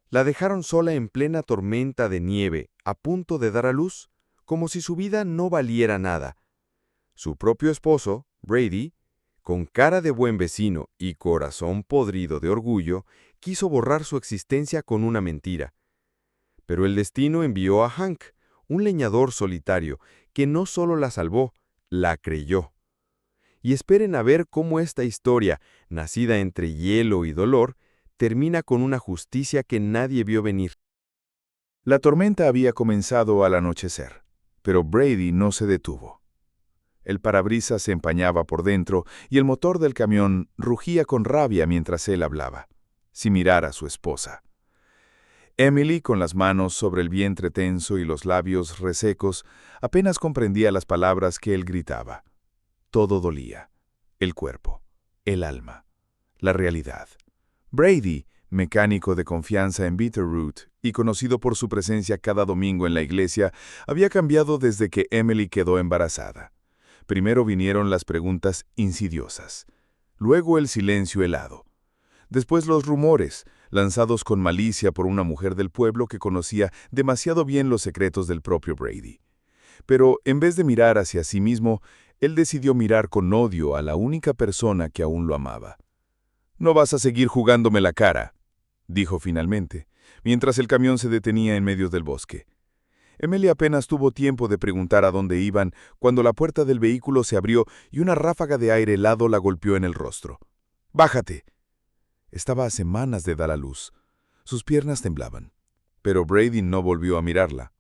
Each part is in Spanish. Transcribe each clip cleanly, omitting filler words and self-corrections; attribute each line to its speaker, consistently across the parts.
Speaker 1: La dejaron sola en plena tormenta de nieve, a punto de dar a luz, como si su vida no valiera nada. Su propio esposo, Brady, con cara de buen vecino y corazón podrido de orgullo, quiso borrar su existencia con una mentira. Pero el destino envió a Hank, un leñador solitario, que no solo la salvó, la creyó. Y esperen a ver cómo esta historia, nacida entre hielo y dolor, termina con una justicia que nadie vio venir.
Speaker 2: La tormenta había comenzado al anochecer, pero Brady no se detuvo. El parabrisas se empañaba por dentro y el motor del camión rugía con rabia mientras él hablaba, sin mirar a su esposa. Emily, con las manos sobre el vientre tenso y los labios resecos, apenas comprendía las palabras que él gritaba. Todo dolía. El cuerpo, el alma, la realidad. Brady, mecánico de confianza en Bitterroot y conocido por su presencia cada domingo en la iglesia, había cambiado desde que Emily quedó embarazada. Primero vinieron las preguntas insidiosas, luego el silencio helado. Después los rumores, lanzados con malicia por una mujer del pueblo que conocía demasiado bien los secretos del propio Brady. Pero en vez de mirar hacia sí mismo, él decidió mirar con odio a la única persona que aún lo amaba. «No vas a seguir jugándome la cara», dijo finalmente, mientras el camión se detenía en medio del bosque. Emily apenas tuvo tiempo de preguntar a dónde iban cuando la puerta del vehículo se abrió y una ráfaga de aire helado la golpeó en el rostro. «¡Bájate!». Estaba a semanas de dar a luz. Sus piernas temblaban, pero Brady no volvió a mirarla.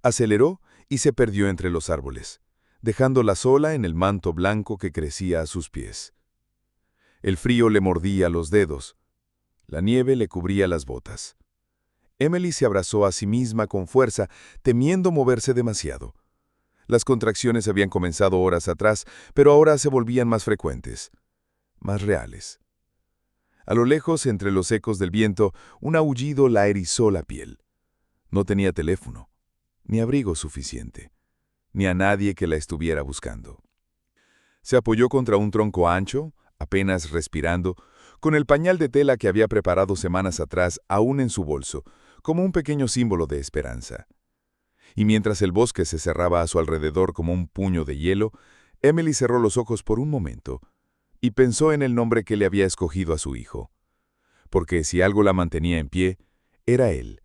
Speaker 2: Aceleró y se perdió entre los árboles, dejándola sola en el manto blanco que crecía a sus pies. El frío le mordía los dedos. La nieve le cubría las botas. Emily se abrazó a sí misma con fuerza, temiendo moverse demasiado. Las contracciones habían comenzado horas atrás, pero ahora se volvían más frecuentes, más reales. A lo lejos, entre los ecos del viento, un aullido la erizó la piel. No tenía teléfono, ni abrigo suficiente, ni a nadie que la estuviera buscando. Se apoyó contra un tronco ancho, apenas respirando, con el pañal de tela que había preparado semanas atrás aún en su bolso, como un pequeño símbolo de esperanza. Y mientras el bosque se cerraba a su alrededor como un puño de hielo, Emily cerró los ojos por un momento y pensó en el nombre que le había escogido a su hijo. Porque si algo la mantenía en pie, era él.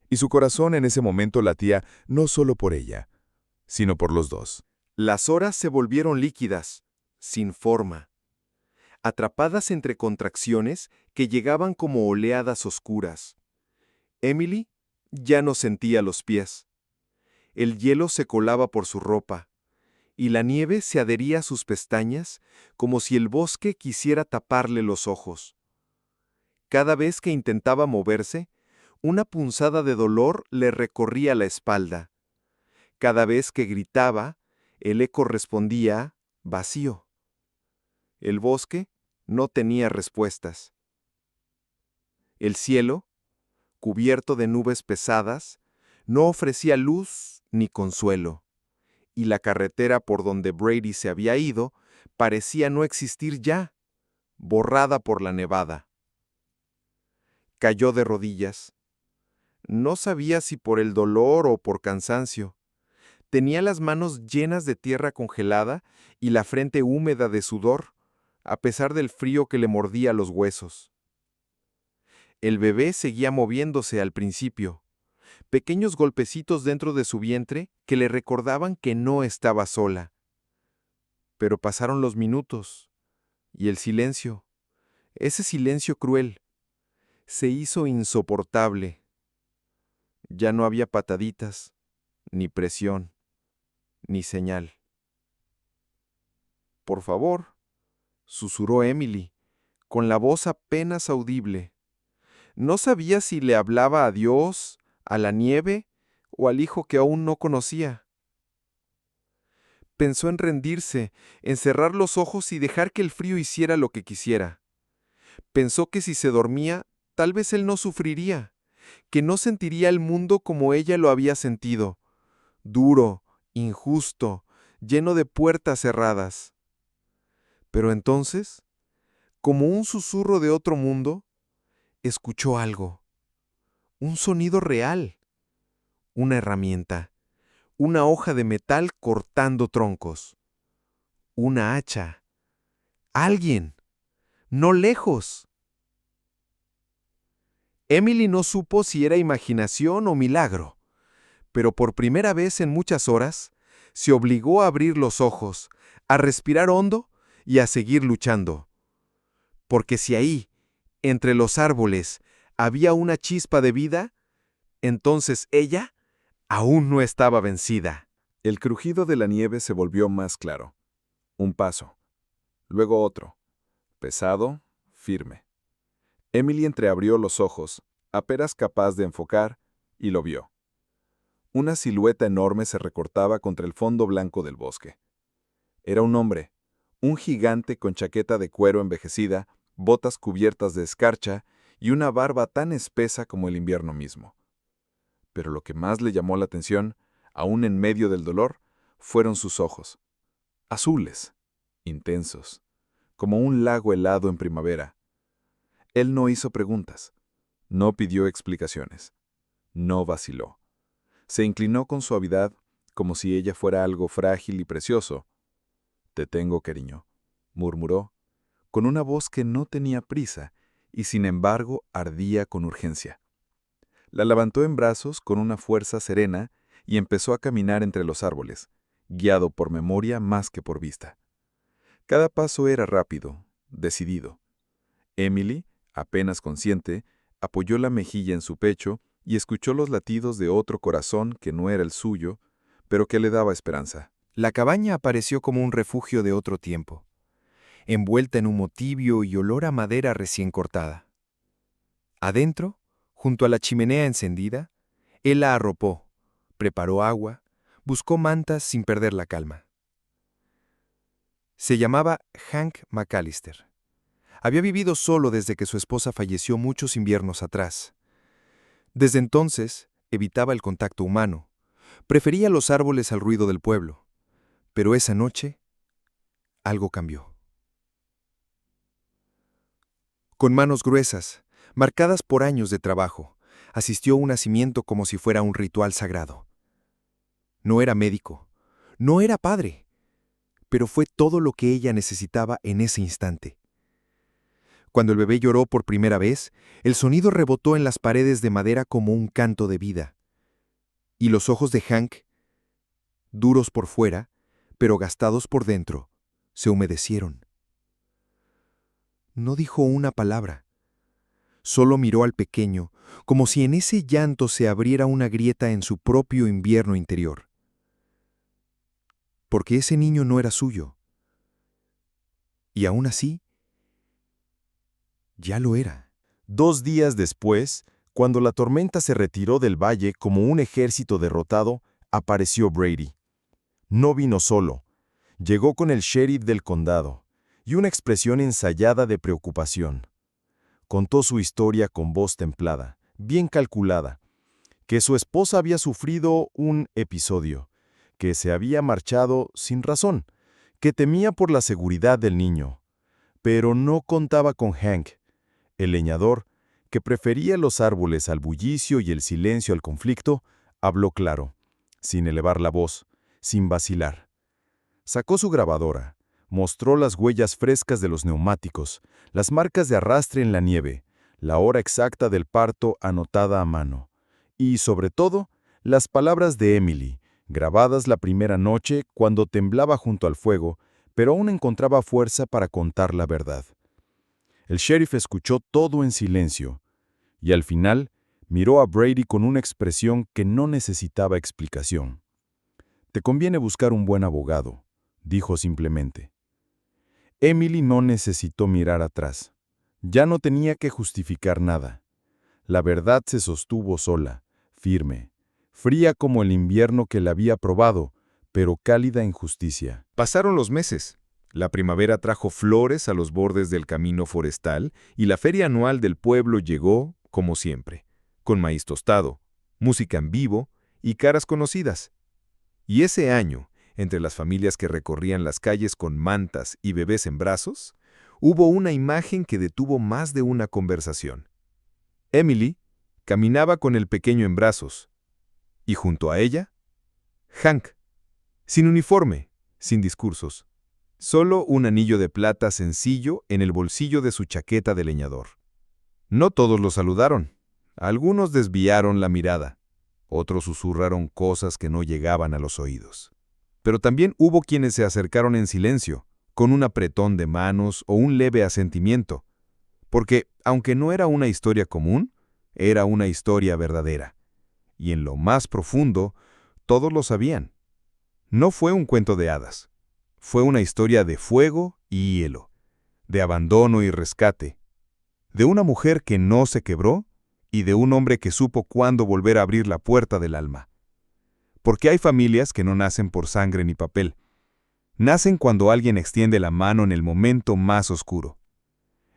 Speaker 2: Y su corazón en ese momento latía no solo por ella, sino por los dos.
Speaker 1: Las horas se volvieron líquidas, sin forma, atrapadas entre contracciones que llegaban como oleadas oscuras. Emily ya no sentía los pies. El hielo se colaba por su ropa, y la nieve se adhería a sus pestañas como si el bosque quisiera taparle los ojos. Cada vez que intentaba moverse, una punzada de dolor le recorría la espalda. Cada vez que gritaba, el eco respondía vacío. El bosque no tenía respuestas. El cielo, cubierto de nubes pesadas, no ofrecía luz ni consuelo, y la carretera por donde Brady se había ido parecía no existir ya, borrada por la nevada. Cayó de rodillas. No sabía si por el dolor o por cansancio. Tenía las manos llenas de tierra congelada y la frente húmeda de sudor, a pesar del frío que le mordía los huesos. El bebé seguía moviéndose al principio, pequeños golpecitos dentro de su vientre que le recordaban que no estaba sola. Pero pasaron los minutos, y el silencio, ese silencio cruel, se hizo insoportable. Ya no había pataditas, ni presión, ni señal. «Por favor», susurró Emily, con la voz apenas audible. No sabía si le hablaba a Dios, a la nieve o al hijo que aún no conocía. Pensó en rendirse, en cerrar los ojos y dejar que el frío hiciera lo que quisiera. Pensó que si se dormía, tal vez él no sufriría, que no sentiría el mundo como ella lo había sentido, duro, injusto, lleno de puertas cerradas. Pero entonces, como un susurro de otro mundo, escuchó algo. Un sonido real. Una herramienta. Una hoja de metal cortando troncos. Una hacha. Alguien. No lejos. Emily no supo si era imaginación o milagro, pero por primera vez en muchas horas, se obligó a abrir los ojos, a respirar hondo y a seguir luchando. Porque si ahí, entre los árboles, había una chispa de vida, entonces ella aún no estaba vencida.
Speaker 2: El crujido de la nieve se volvió más claro. Un paso. Luego otro. Pesado, firme. Emily entreabrió los ojos, apenas capaz de enfocar, y lo vio. Una silueta enorme se recortaba contra el fondo blanco del bosque. Era un hombre, un gigante con chaqueta de cuero envejecida, botas cubiertas de escarcha y una barba tan espesa como el invierno mismo. Pero lo que más le llamó la atención, aún en medio del dolor, fueron sus ojos. Azules, intensos, como un lago helado en primavera. Él no hizo preguntas, no pidió explicaciones, no vaciló. Se inclinó con suavidad, como si ella fuera algo frágil y precioso. «Te tengo, cariño», murmuró, con una voz que no tenía prisa y sin embargo ardía con urgencia. La levantó en brazos con una fuerza serena y empezó a caminar entre los árboles, guiado por memoria más que por vista. Cada paso era rápido, decidido. Emily, apenas consciente, apoyó la mejilla en su pecho y escuchó los latidos de otro corazón que no era el suyo, pero que le daba esperanza.
Speaker 1: La cabaña apareció como un refugio de otro tiempo, envuelta en humo tibio y olor a madera recién cortada. Adentro, junto a la chimenea encendida, él la arropó, preparó agua, buscó mantas sin perder la calma. Se llamaba Hank McAllister. Había vivido solo desde que su esposa falleció muchos inviernos atrás. Desde entonces, evitaba el contacto humano, prefería los árboles al ruido del pueblo. Pero esa noche, algo cambió. Con manos gruesas, marcadas por años de trabajo, asistió a un nacimiento como si fuera un ritual sagrado. No era médico, no era padre, pero fue todo lo que ella necesitaba en ese instante. Cuando el bebé lloró por primera vez, el sonido rebotó en las paredes de madera como un canto de vida. Y los ojos de Hank, duros por fuera, pero gastados por dentro, se humedecieron. No dijo una palabra. Solo miró al pequeño, como si en ese llanto se abriera una grieta en su propio invierno interior. Porque ese niño no era suyo. Y aún así, ya lo era.
Speaker 2: 2 días después, cuando la tormenta se retiró del valle como un ejército derrotado, apareció Brady. No vino solo. Llegó con el sheriff del condado y una expresión ensayada de preocupación. Contó su historia con voz templada, bien calculada, que su esposa había sufrido un episodio, que se había marchado sin razón, que temía por la seguridad del niño. Pero no contaba con Hank, el leñador, que prefería los árboles al bullicio y el silencio al conflicto, habló claro, sin elevar la voz, sin vacilar. Sacó su grabadora, mostró las huellas frescas de los neumáticos, las marcas de arrastre en la nieve, la hora exacta del parto anotada a mano, y, sobre todo, las palabras de Emily, grabadas la primera noche cuando temblaba junto al fuego, pero aún encontraba fuerza para contar la verdad. El sheriff escuchó todo en silencio, y al final miró a Brady con una expresión que no necesitaba explicación. «Te conviene buscar un buen abogado», dijo simplemente. Emily no necesitó mirar atrás. Ya no tenía que justificar nada. La verdad se sostuvo sola, firme, fría como el invierno que la había probado, pero cálida en justicia.
Speaker 1: Pasaron los meses. La primavera trajo flores a los bordes del camino forestal y la feria anual del pueblo llegó, como siempre, con maíz tostado, música en vivo y caras conocidas. Y ese año, entre las familias que recorrían las calles con mantas y bebés en brazos, hubo una imagen que detuvo más de una conversación. Emily, Caminaba con el pequeño en brazos. Y junto a ella, Hank, sin uniforme, sin discursos. Solo un anillo de plata sencillo en el bolsillo de su chaqueta de leñador. No todos lo saludaron. Algunos desviaron la mirada. Otros susurraron cosas que no llegaban a los oídos. Pero también hubo quienes se acercaron en silencio, con un apretón de manos o un leve asentimiento. Porque, aunque no era una historia común, era una historia verdadera. Y en lo más profundo, todos lo sabían. No fue un cuento de hadas. Fue una historia de fuego y hielo, de abandono y rescate, de una mujer que no se quebró y de un hombre que supo cuándo volver a abrir la puerta del alma. Porque hay familias que no nacen por sangre ni papel. Nacen cuando alguien extiende la mano en el momento más oscuro.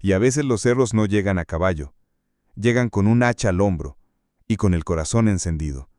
Speaker 1: Y a veces los cerros no llegan a caballo, llegan con un hacha al hombro y con el corazón encendido.